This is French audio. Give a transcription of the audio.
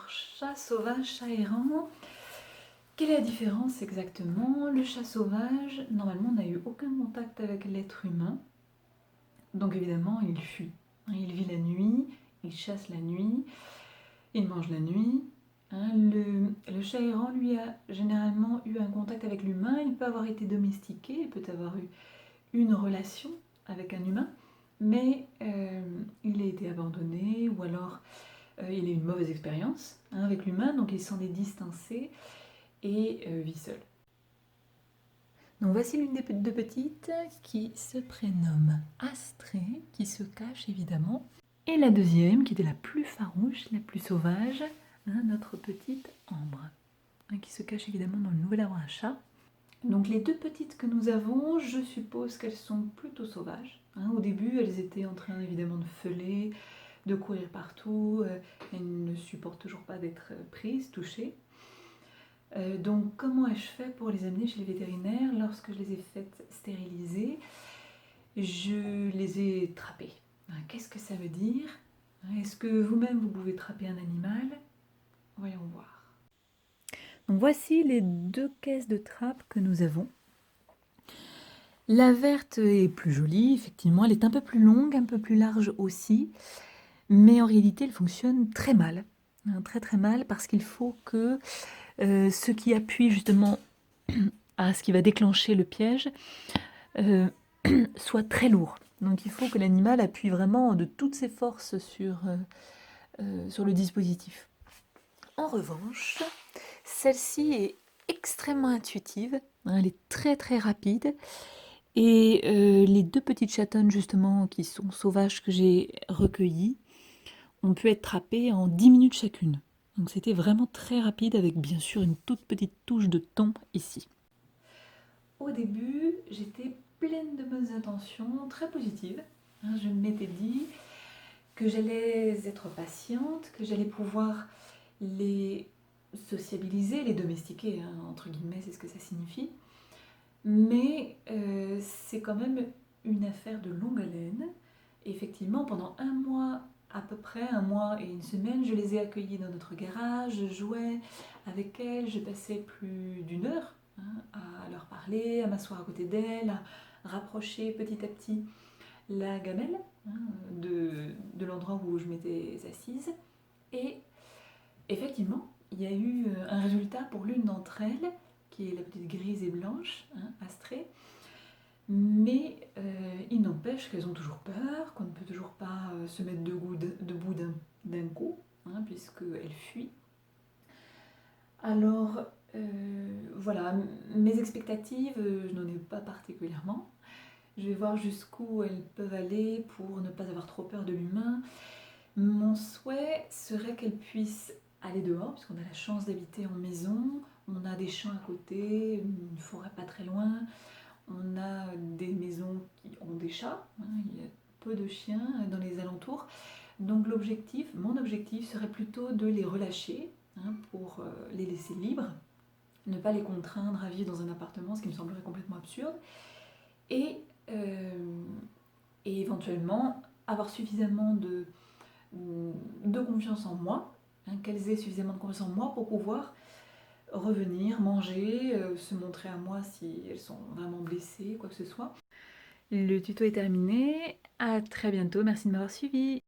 Alors, chat sauvage, chat errant, quelle est la différence exactement? Le chat sauvage, normalement, n'a eu aucun contact avec l'être humain, donc évidemment, il fuit. Il vit la nuit, il chasse la nuit, il mange la nuit. Le chat errant, lui, a généralement eu un contact avec l'humain, il peut avoir été domestiqué, il peut avoir eu une relation avec un humain, mais il a été abandonné ou alors il a eu une mauvaise expérience avec l'humain, donc il s'en est distancé et vit seul. Donc voici l'une des deux petites qui se prénomme Astrée, qui se cache évidemment. Et la deuxième, qui était la plus farouche, la plus sauvage, notre petite Ambre, qui se cache évidemment dans le nouvel arbre à chat. Donc les deux petites que nous avons, je suppose qu'elles sont plutôt sauvages. Au début, elles étaient en train évidemment de feuler, de courir partout, elles ne supportent toujours pas d'être prises, touchées. Donc comment ai-je fait pour les amener chez les vétérinaires? Lorsque je les ai faites stériliser, je les ai trappées. Qu'est-ce que ça veut dire? Est-ce que vous-même vous pouvez trapper un animal? Voyons voir. Donc voici les deux caisses de trappe que nous avons. La verte est plus jolie, effectivement, elle est un peu plus longue, un peu plus large aussi, mais en réalité elle fonctionne très mal. Très très mal parce qu'il faut que ce qui appuie justement à ce qui va déclencher le piège soit très lourd. Donc il faut que l'animal appuie vraiment de toutes ses forces sur le dispositif. En revanche, celle-ci est extrêmement intuitive, elle est très très rapide. Et les deux petites chatonnes justement qui sont sauvages que j'ai recueillies ont pu être trappées en 10 minutes chacune. Donc c'était vraiment très rapide avec bien sûr une toute petite touche de thon ici. Au début, j'étais pleine de bonnes intentions, très positives. Je m'étais dit que j'allais être patiente, que j'allais pouvoir les sociabiliser, les domestiquer, entre guillemets, c'est ce que ça signifie. Mais c'est quand même une affaire de longue haleine. Et effectivement, pendant un mois, à peu près un mois et une semaine, je les ai accueillies dans notre garage, je jouais avec elles, je passais plus d'une heure à leur parler, à m'asseoir à côté d'elles, à rapprocher petit à petit la gamelle de l'endroit où je m'étais assise. Et effectivement, il y a eu un résultat pour l'une d'entre elles, qui est la petite grise et blanche, Astrée. Mais il n'empêche qu'elles ont toujours peur, qu'on ne peut toujours pas se mettre debout d'un coup, puisqu'elles fuient. Alors, voilà, mes expectatives, je n'en ai pas particulièrement. Je vais voir jusqu'où elles peuvent aller pour ne pas avoir trop peur de l'humain. Mon souhait serait qu'elles puissent aller dehors, puisqu'on a la chance d'habiter en maison, on a des champs à côté, une forêt pas très loin, on a des maisons qui ont des chats, il y a peu de chiens dans les alentours. Donc mon objectif serait plutôt de les relâcher pour les laisser libres, ne pas les contraindre à vivre dans un appartement, ce qui me semblerait complètement absurde, et, et éventuellement avoir suffisamment de confiance en moi, qu'elles aient suffisamment de confiance en moi pour pouvoir revenir, manger, se montrer à moi si elles sont vraiment blessées, quoi que ce soit. Le tuto est terminé, à très bientôt, merci de m'avoir suivi.